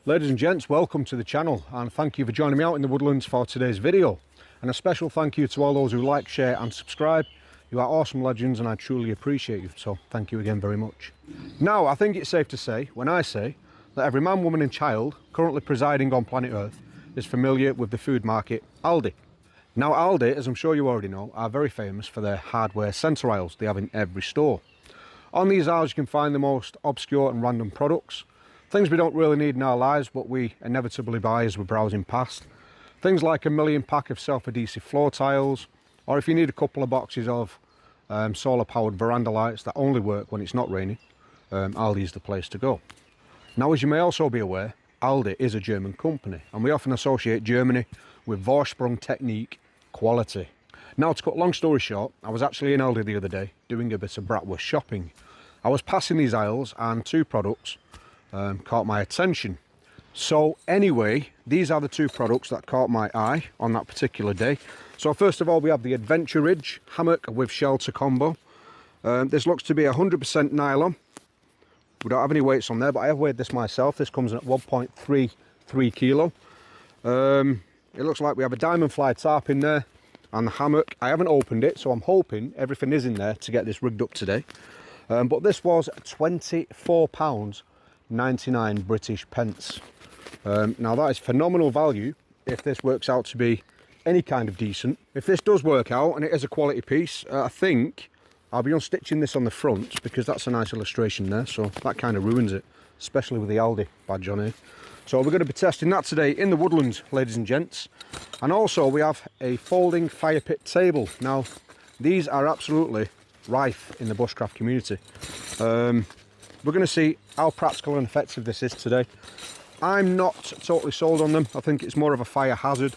Ladies and gents, welcome to the channel and thank you for joining me out in the woodlands for today's video. And a special thank you to all those who like, share and subscribe. You are awesome legends and I truly appreciate you, so thank you again very much. Now, I think it's safe to say, when I say, that every man, woman and child currently presiding on planet Earth is familiar with the food market Aldi. Now Aldi, as I'm sure you already know, are very famous for their hardware centre aisles they have in every store. On these aisles you can find the most obscure and random products, things we don't really need in our lives but we inevitably buy as we're browsing past. Things like a million pack of self-adhesive floor tiles, or if you need a couple of boxes of solar powered veranda lights that only work when it's not raining, Aldi is the place to go. Now, as you may also be aware, Aldi is a German company and we often associate Germany with Vorsprung technique, quality. Now, to cut long story short, I was actually in Aldi the other day doing a bit of bratwurst shopping. I was passing these aisles and two products caught my attention. So anyway, these are the two products that caught my eye on that particular day. So first of all, we have the Adventure Ridge hammock with shelter combo. This looks to be 100% nylon. We don't have any weights on there, but I have weighed this myself. This comes in at 1.33 kilo. It looks like we have a diamond fly tarp in there and the hammock. I haven't opened it, so I'm hoping everything is in there to get this rigged up today. But this was £24.99 British pence. Now that is phenomenal value if this works out to be any kind of decent. If this does work out and it is a quality piece, I think I'll be unstitching this on the front because that's a nice illustration there, so that kind of ruins it, especially with the Aldi badge on here. So we're going to be testing that today in the woodlands, ladies and gents. And also we have a folding fire pit table. Now these are absolutely rife in the bushcraft community. We're going to see how practical and effective this is today. I'm not totally sold on them. I think it's more of a fire hazard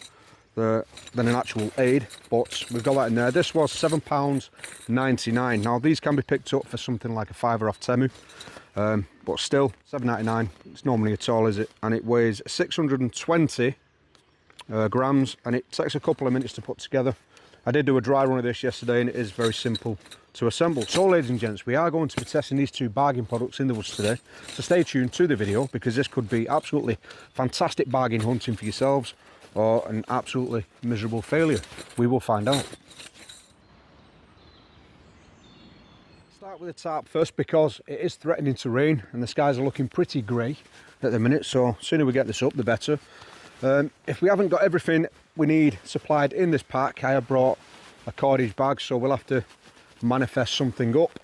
than an actual aid, but we've got that in there. This was £7.99. Now these can be picked up for something like a £5 off Temu, but still £7.99. It's normally at all, is it? And it weighs 620 grams and it takes a couple of minutes to put together. I did do a dry run of this yesterday and it is very simple to assemble. So ladies and gents, we are going to be testing these two bargain products in the woods today, so stay tuned to the video because this could be absolutely fantastic bargain hunting for yourselves or an absolutely miserable failure. We will find out. Start with the tarp first because it is threatening to rain and the skies are looking pretty grey at the minute, so the sooner we get this up the better. If we haven't got everything we need supplied in this pack, I have brought a cordage bag, so we'll have to manifest something up.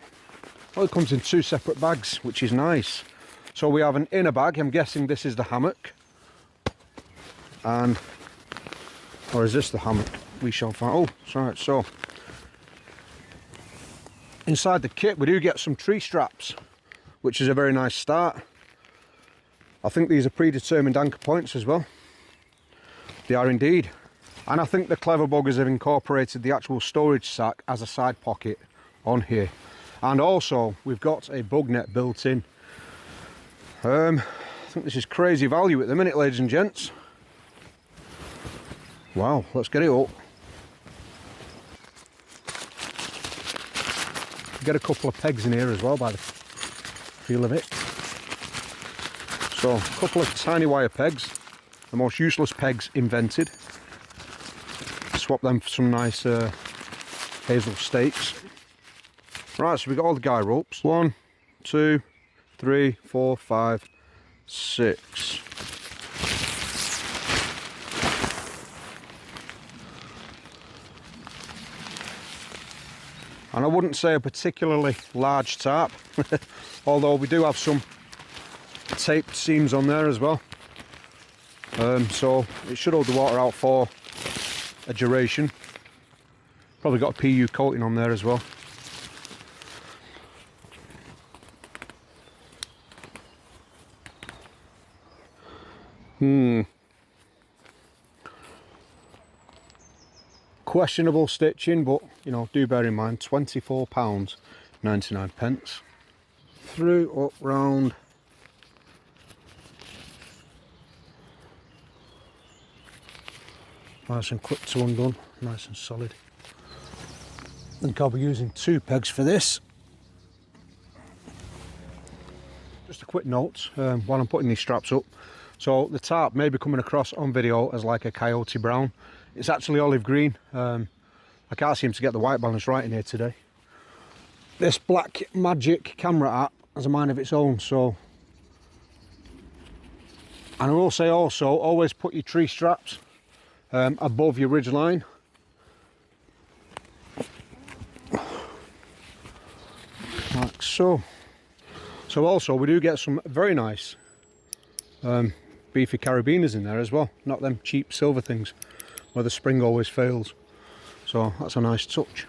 Well, it comes in two separate bags, which is nice. So we have an inner bag, I'm guessing this is the hammock, and or is this the hammock? We shall find. Oh, sorry. So inside the kit we do get some tree straps, which is a very nice start. I think these are predetermined anchor points as well. They are indeed. And I think the clever buggers have incorporated the actual storage sack as a side pocket on here. And also we've got a bug net built in. I think this is crazy value at the minute, ladies and gents. Wow, let's get it up. Get a couple of pegs in here as well by the feel of it. So a couple of tiny wire pegs, the most useless pegs invented. Swap them for some nice hazel stakes. Right, so we've got all the guy ropes. 1, 2, 3, 4, 5, 6. And I wouldn't say a particularly large tarp, although we do have some taped seams on there as well. So it should hold the water out for a duration. Probably got a PU coating on there as well. Questionable stitching, but you know, do bear in mind £24.99. Through, up, round. Nice and quick to undone, nice and solid. I think I'll be using 2 pegs for this. Just a quick note while I'm putting these straps up. So the tarp may be coming across on video as like a coyote brown. It's actually olive green. I can't seem to get the white balance right in here today. This Black Magic camera app has a mind of its own, so. And I will say also, always put your tree straps above your ridge line. Like so. So also we do get some very nice beefy carabiners in there as well, not them cheap silver things where the spring always fails. So that's a nice touch.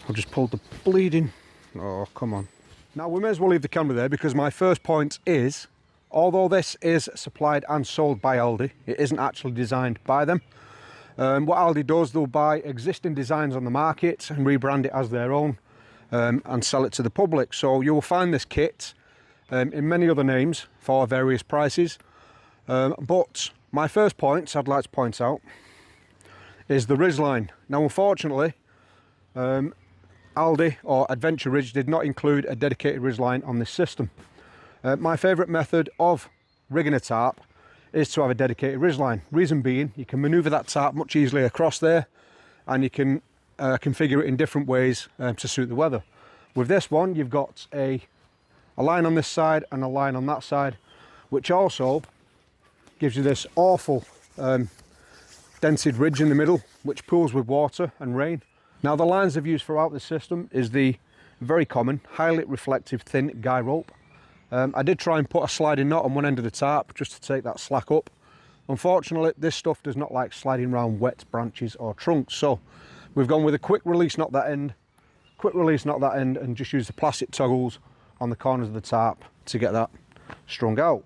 I've just pulled the bleeding, oh come on. Now we may as well leave the camera there, because my first point is, although this is supplied and sold by Aldi, it isn't actually designed by them. What Aldi does, they'll buy existing designs on the market and rebrand it as their own and sell it to the public. So you will find this kit in many other names for various prices. But my first point I'd like to point out is the Ridge line. Now unfortunately, Aldi or Adventure Ridge did not include a dedicated ridge line on this system. My favourite method of rigging a tarp is to have a dedicated ridge line. Reason being, you can manoeuvre that tarp much easily across there, and you can configure it in different ways to suit the weather. With this one, you've got a line on this side and a line on that side, which also gives you this awful dented ridge in the middle, which pools with water and rain. Now the lines I've used throughout the system is the very common, highly reflective thin guy rope. I did try and put a sliding knot on one end of the tarp just to take that slack up. Unfortunately, this stuff does not like sliding around wet branches or trunks, so we've gone with a quick release knot that end, and just use the plastic toggles on the corners of the tarp to get that strung out.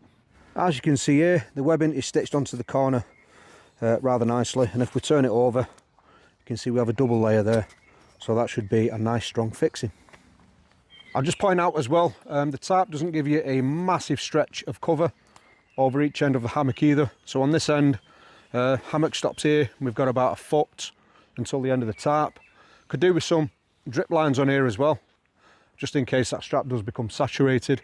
As you can see here, the webbing is stitched onto the corner rather nicely, and if we turn it over, you can see we have a double layer there, so that should be a nice strong fixing. I'll just point out as well, the tarp doesn't give you a massive stretch of cover over each end of the hammock either. So on this end, hammock stops here, we've got about a foot until the end of the tarp. Could do with some drip lines on here as well, just in case that strap does become saturated.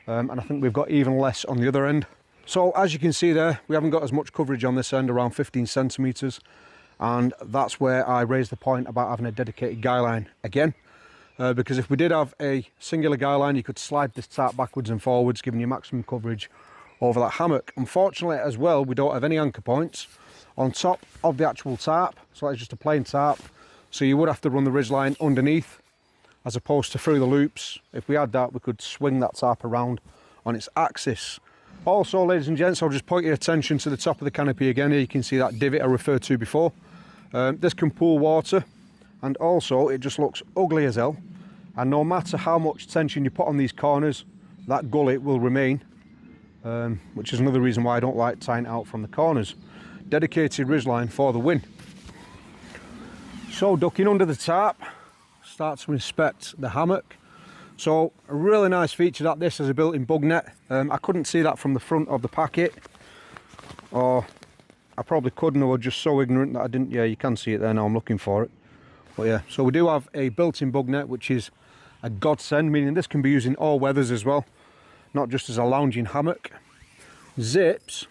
And I think we've got even less on the other end. So as you can see there, we haven't got as much coverage on this end, around 15 centimetres. And that's where I raised the point about having a dedicated guy line again. Because if we did have a singular guy line, you could slide this tarp backwards and forwards, giving you maximum coverage over that hammock. Unfortunately as well, we don't have any anchor points on top of the actual tarp, so it's just a plain tarp. So you would have to run the ridge line underneath as opposed to through the loops. If we had that, we could swing that tarp around on its axis. Also, ladies and gents, I'll just point your attention to the top of the canopy again. Here you can see that divot I referred to before. This can pool water, and also it just looks ugly as hell. And no matter how much tension you put on these corners, that gullet will remain, which is another reason why I don't like tying it out from the corners. Dedicated ridge line for the win. So ducking under the tarp, start to inspect the hammock. So a really nice feature that this has a built-in bug net. I couldn't see that from the front of the packet, or I probably couldn't, or just so ignorant that I didn't. Yeah, you can see it there now, I'm looking for it. But yeah, so we do have a built-in bug net, which is a godsend, meaning this can be used in all weathers as well, not just as a lounging hammock. Zips,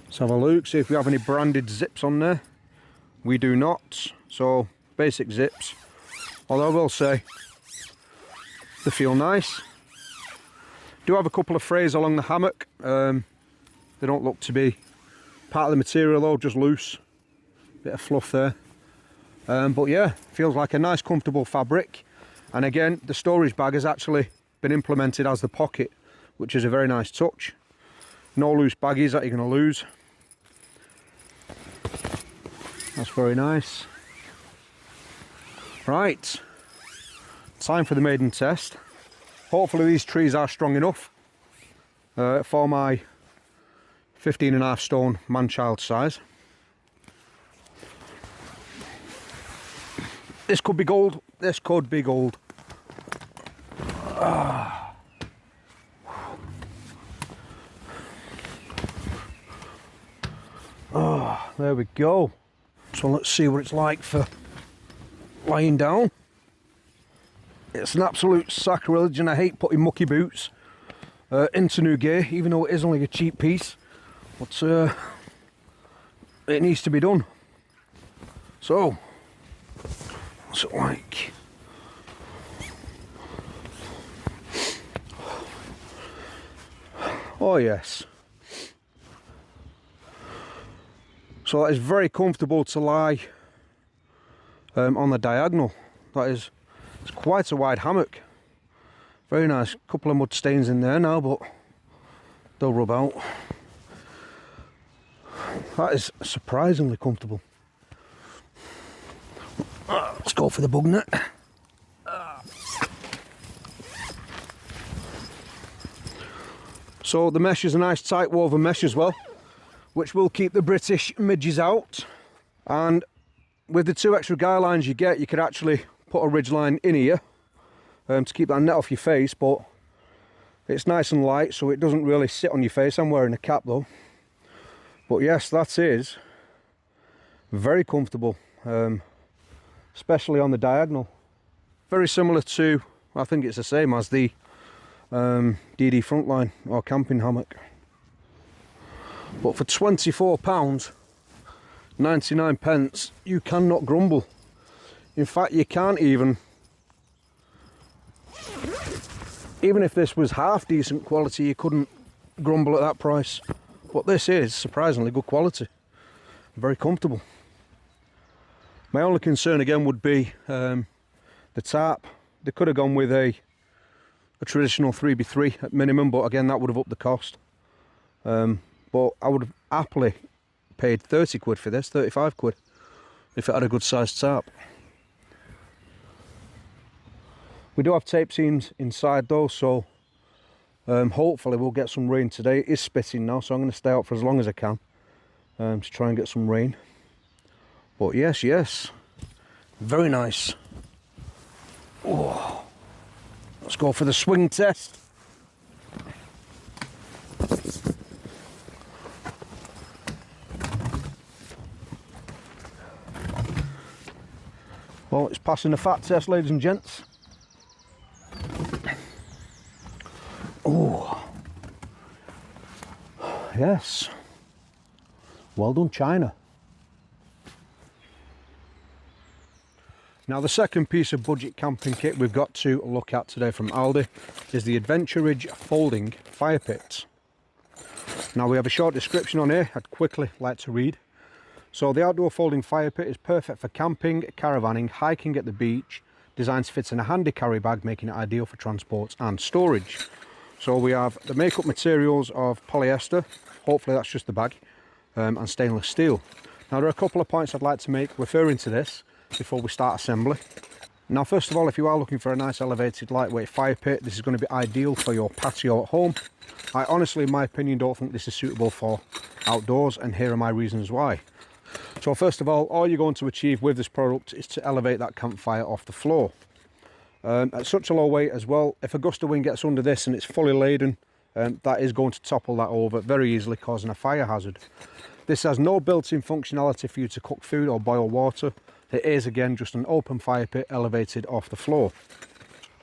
let's have a look, see if we have any branded zips on there. We do not, so basic zips, although I will say they feel nice. Do have a couple of frays along the hammock. They don't look to be part of the material though, just loose, bit of fluff there. But yeah, feels like a nice comfortable fabric. And again, the storage bag has actually been implemented as the pocket, which is a very nice touch. No loose baggies that you're going to lose. That's very nice. Right, time for the maiden test. Hopefully these trees are strong enough for my 15.5 stone man-child size. This could be gold. This could be gold. Oh, there we go. So let's see what it's like for lying down. It's an absolute sacrilege, and I hate putting mucky boots into new gear, even though it is only a cheap piece, but it needs to be done. So what's it like? Oh yes. So that is very comfortable to lie on the diagonal. It's quite a wide hammock. Very nice. Couple of mud stains in there now, but they'll rub out. That is surprisingly comfortable. Let's go for the bug net. So the mesh is a nice tight woven mesh as well, which will keep the British midges out. And with the 2 extra guy lines you get, you could actually put a ridge line in here to keep that net off your face, but it's nice and light, so it doesn't really sit on your face. I'm wearing a cap though. But yes, that is very comfortable, especially on the diagonal. Very similar to, I think it's the same as the DD Frontline or camping hammock. But for £24, 99 pence, you cannot grumble. In fact, you can't even if this was half decent quality, you couldn't grumble at that price. But this is surprisingly good quality, very comfortable. My only concern again would be the tarp. They could have gone with a traditional 3x3 at minimum, but again that would have upped the cost. But I would have happily paid 30 quid for this, 35 quid, if it had a good sized tarp. We do have tape seams inside though, so hopefully we'll get some rain today. It is spitting now, so I'm going to stay out for as long as I can to try and get some rain. But yes, very nice. Oh, let's go for the swing test. Well, it's passing the fat test, ladies and gents. Oh, yes. Well done, China. Now the second piece of budget camping kit we've got to look at today from Aldi is the Adventure Ridge folding fire pit. Now we have a short description on here I'd quickly like to read. So the outdoor folding fire pit is perfect for camping, caravanning, hiking at the beach, designed to fit in a handy carry bag, making it ideal for transport and storage. So we have the makeup materials of polyester, hopefully that's just the bag, and stainless steel. Now there are a couple of points I'd like to make referring to this before we start assembly. Now first of all, if you are looking for a nice elevated lightweight fire pit, this is going to be ideal for your patio at home. I honestly, in my opinion, don't think this is suitable for outdoors, and here are my reasons why. So first of all you're going to achieve with this product is to elevate that campfire off the floor. At such a low weight as well, if a gust of wind gets under this and it's fully laden, that is going to topple that over very easily, causing a fire hazard. This has no built-in functionality for you to cook food or boil water. It is again just an open fire pit elevated off the floor.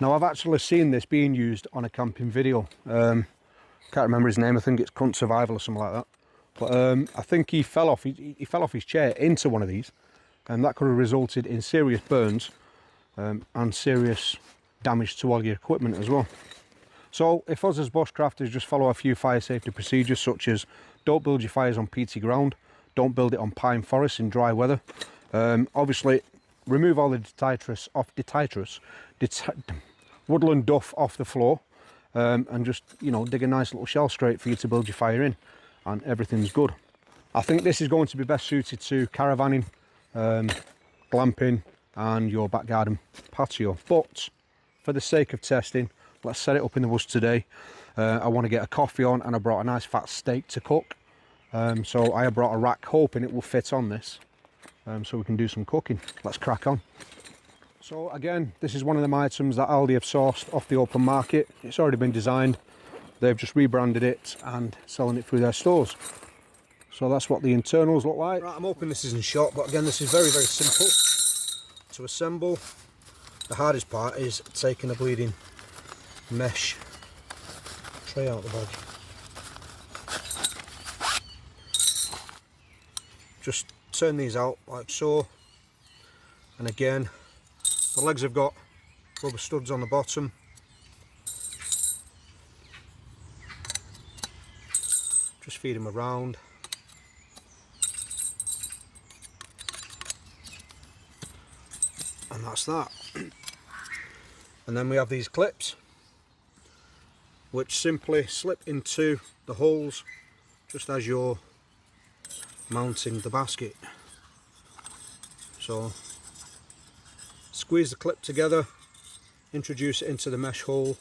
Now I've actually seen this being used on a camping video. Can't remember his name, I think it's Cunt Survival or something like that. But I think he fell off his chair into one of these, and that could have resulted in serious burns and serious damage to all your equipment as well. So if us as bushcrafters just follow a few fire safety procedures, such as don't build your fires on peaty ground, don't build it on pine forest in dry weather, obviously remove all the woodland duff off the floor, and just, you know, dig a nice little shell scrape for you to build your fire in, and everything's good. I think this is going to be best suited to caravanning, glamping and your back garden patio. But for the sake of testing, let's set it up in the woods today. I want to get a coffee on, and I brought a nice fat steak to cook. So I have brought a rack, hoping it will fit on this, so we can do some cooking. Let's crack on. So again, this is one of them items that Aldi have sourced off the open market. It's already been designed. They've just rebranded it and selling it through their stores. So that's what the internals look like. Right, I'm hoping this isn't shot, but again, this is very, very simple to assemble. The hardest part is taking a bleeding mesh tray out the bag. Just turn these out like so, and again the legs have got rubber studs on the bottom. Just feed them around. And that's that. And then we have these clips which simply slip into the holes just as you're mounting the basket. So squeeze the clip together, introduce it into the mesh hole,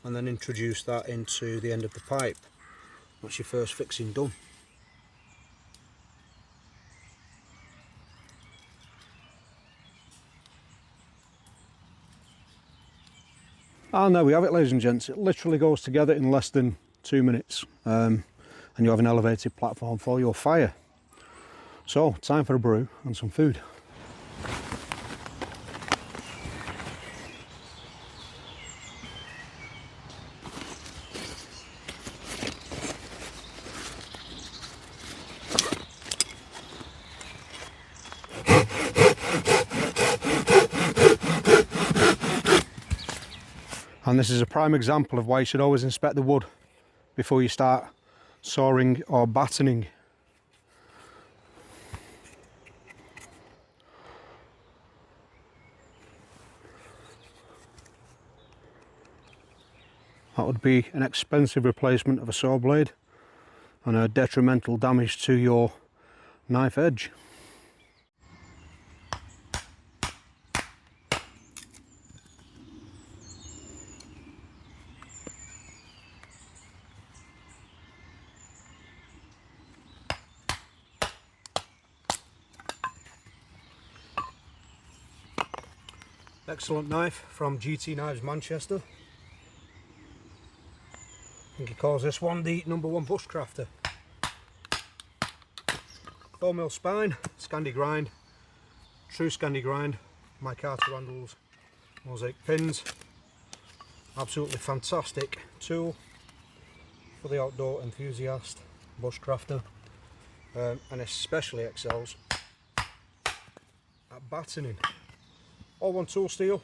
and then introduce that into the end of the pipe. That's your first fixing done. And there we have it, ladies and gents. It literally goes together in less than 2 minutes, and you have an elevated platform for your fire. So time for a brew and some food. And this is a prime example of why you should always inspect the wood before you start sawing or battening. That would be an expensive replacement of a saw blade and a detrimental damage to your knife edge. Excellent knife from GT Knives Manchester. I think he calls this one the #1 Bushcrafter. 4mm spine, Scandi grind, true Scandi grind, micarta handles, mosaic pins. Absolutely fantastic tool for the outdoor enthusiast, bushcrafter, and especially excels at battening. All one tool steel,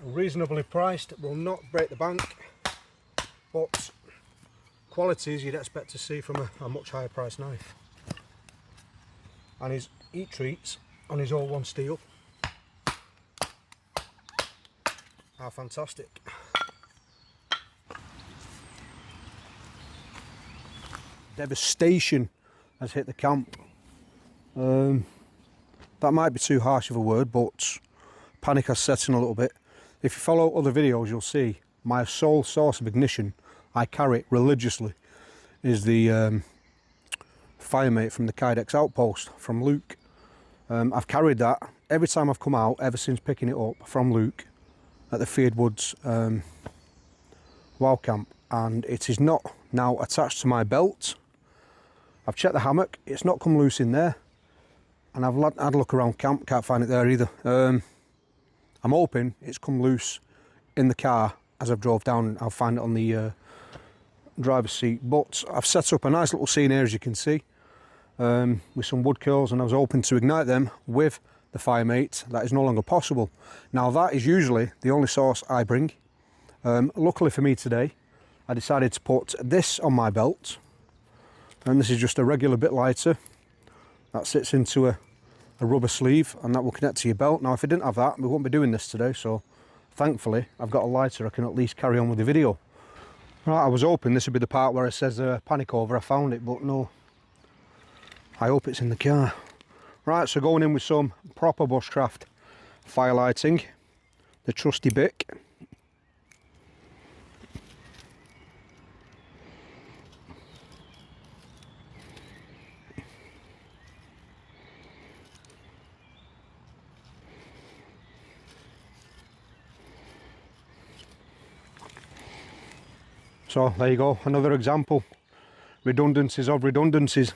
reasonably priced, will not break the bank, but qualities you'd expect to see from a much higher priced knife. And his heat treats on his all one steel are fantastic. Devastation has hit the camp. That might be too harsh of a word, but panic has set in a little bit. If you follow other videos, you'll see my sole source of ignition, I carry it religiously, is the Firemate from the Kydex Outpost from Luke. I've carried that every time I've come out ever since picking it up from Luke at the Feardwoods Wild Camp, and it is not now attached to my belt. I've checked the hammock, it's not come loose in there. And I've had a look around camp, can't find it there either. I'm hoping it's come loose in the car as I've drove down. I'll find it on the driver's seat. But I've set up a nice little scene here, as you can see, with some wood curls, and I was hoping to ignite them with the Firemate. That is no longer possible. Now that is usually the only source I bring. Luckily for me today, I decided to put this on my belt, and this is just a regular bit lighter that sits into a rubber sleeve, and that will connect to your belt. Now if I didn't have that, we wouldn't be doing this today, so thankfully I've got a lighter. I can at least carry on with the video. Right, I was hoping this would be the part where it says panic over, I found it, but no. I hope it's in the car. Right, so going in with some proper bushcraft fire lighting, the trusty Bic. So there you go, another example. Redundancies of redundancies.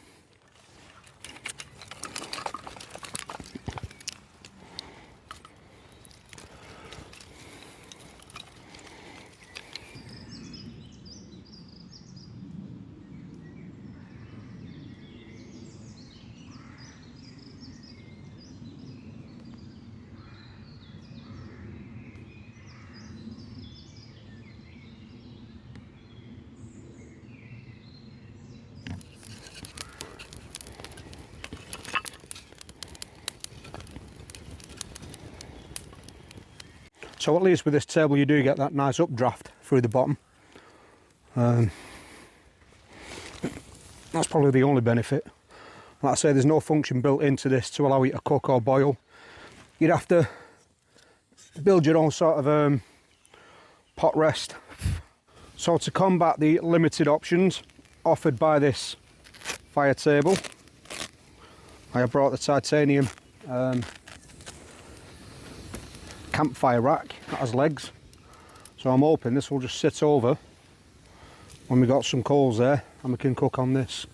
So at least with this table you do get that nice updraft through the bottom. That's probably the only benefit. Like I say, there's no function built into this to allow you to cook or boil. You'd have to build your own sort of pot rest. So to combat the limited options offered by this fire table, I have brought the titanium campfire rack that has legs. So I'm hoping this will just sit over when we got some coals there and we can cook on this.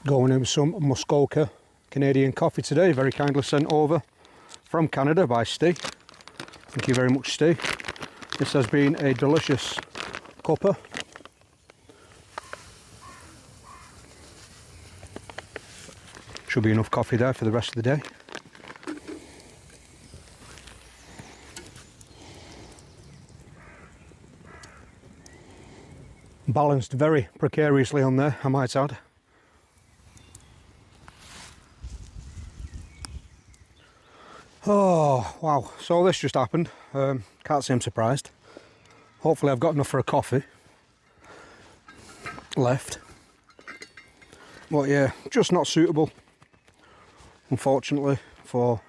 Going in with some Muskoka Canadian coffee today, very kindly sent over from Canada by Steve. Thank you very much, Steve. This has been a delicious cuppa. Should be enough coffee there for the rest of the day. Balanced very precariously on there, I might add. Oh wow, so this just happened. Can't say I'm surprised. Hopefully I've got enough for a coffee left. But yeah, just not suitable, unfortunately, for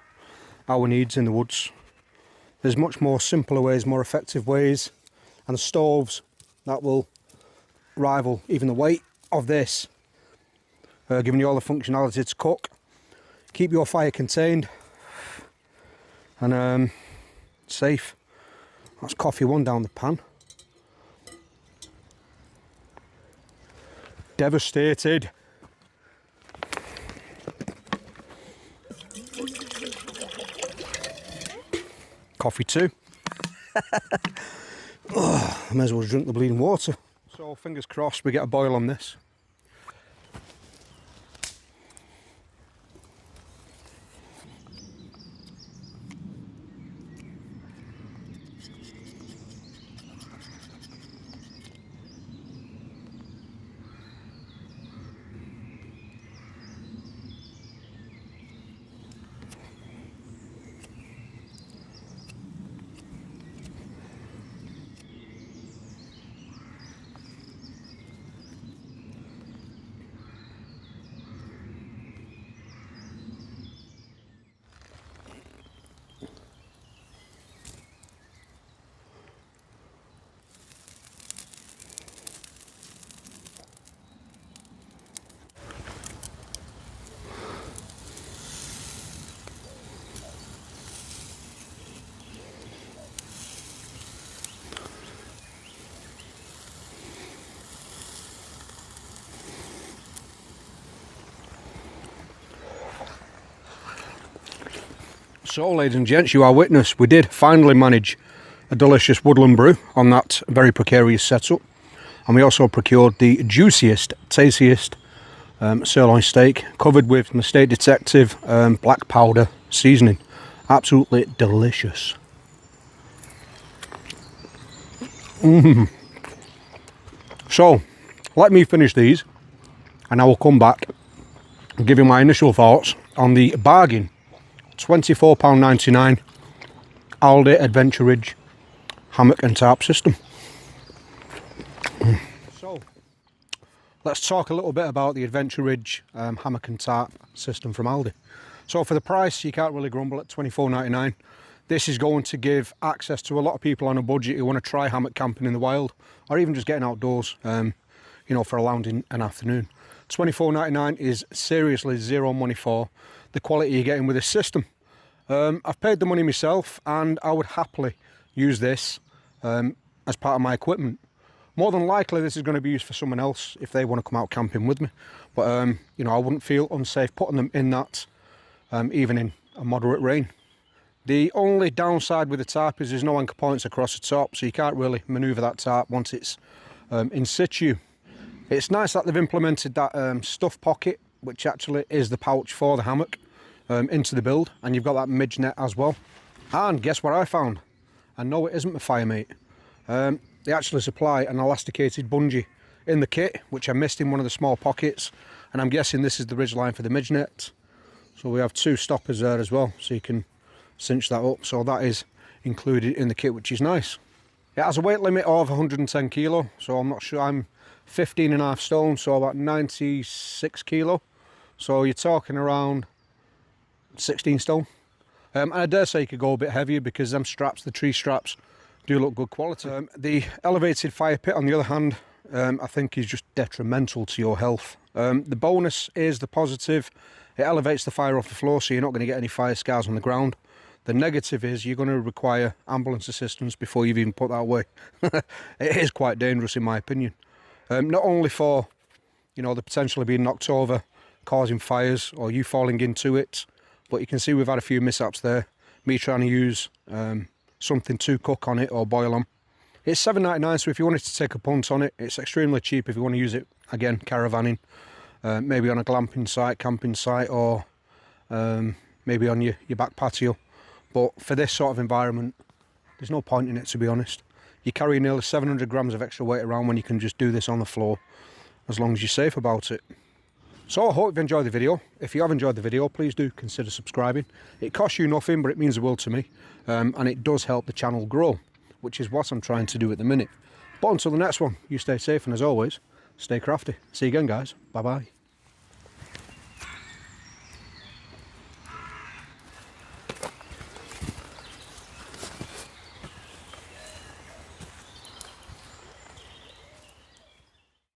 our needs in the woods. There's much more simpler ways, more effective ways, and stoves that will rival even the weight of this, giving you all the functionality to cook, keep your fire contained, and safe. That's coffee one down the pan. Devastated. Coffee two. Oh, I may as well drink the bleeding water. So fingers crossed we get a boil on this. So, ladies and gents, you are witness, we did finally manage a delicious woodland brew on that very precarious setup. And we also procured the juiciest, tastiest sirloin steak, covered with Mistake Detective black powder seasoning. Absolutely delicious. So, let me finish these, and I will come back and give you my initial thoughts on the bargain £24.99 Aldi Adventure Ridge Hammock and Tarp system. So, let's talk a little bit about the Adventure Ridge Hammock and Tarp system from Aldi. So for the price, you can't really grumble at £24.99. This is going to give access to a lot of people on a budget who want to try hammock camping in the wild, or even just getting outdoors, you know, for a lounge in an afternoon. £24.99 is seriously zero money for the quality you're getting with this system. I've paid the money myself, and I would happily use this as part of my equipment. More than likely this is going to be used for someone else if they want to come out camping with me, but you know, I wouldn't feel unsafe putting them in that, even in a moderate rain. The only downside with the tarp is there's no anchor points across the top, so you can't really manoeuvre that tarp once it's in situ. It's nice that they've implemented that stuff pocket, which actually is the pouch for the hammock, into the build, and you've got that midge net as well. And guess what I found? And no, it isn't my fire mate. They actually supply an elasticated bungee in the kit, which I missed in one of the small pockets, and I'm guessing this is the ridge line for the midge net. So we have 2 stoppers there as well, so you can cinch that up. So that is included in the kit, which is nice. It has a weight limit of 110 kilo, so I'm not sure. I'm 15.5 stone, so about 96 kilo. So you're talking around 16 stone. And I dare say you could go a bit heavier because them straps, the tree straps, do look good quality. The elevated fire pit, on the other hand, I think is just detrimental to your health. The bonus is the positive. It elevates the fire off the floor, so you're not going to get any fire scars on the ground. The negative is you're going to require ambulance assistance before you've even put that away. It is quite dangerous in my opinion. Not only for, you know, the potential of being knocked over, causing fires, or you falling into it, but you can see we've had a few mishaps there. Me trying to use something to cook on it or boil on. It's $7.99, so if you wanted to take a punt on it, it's extremely cheap if you want to use it, again, caravanning, maybe on a glamping site, camping site, or maybe on your back patio. But for this sort of environment, there's no point in it, to be honest. You carry nearly 700 grams of extra weight around when you can just do this on the floor, as long as you're safe about it. So I hope you've enjoyed the video. If you have enjoyed the video, please do consider subscribing. It costs you nothing, but it means the world to me. And it does help the channel grow, which is what I'm trying to do at the minute. But until the next one, you stay safe, and as always, stay crafty. See you again, guys. Bye-bye.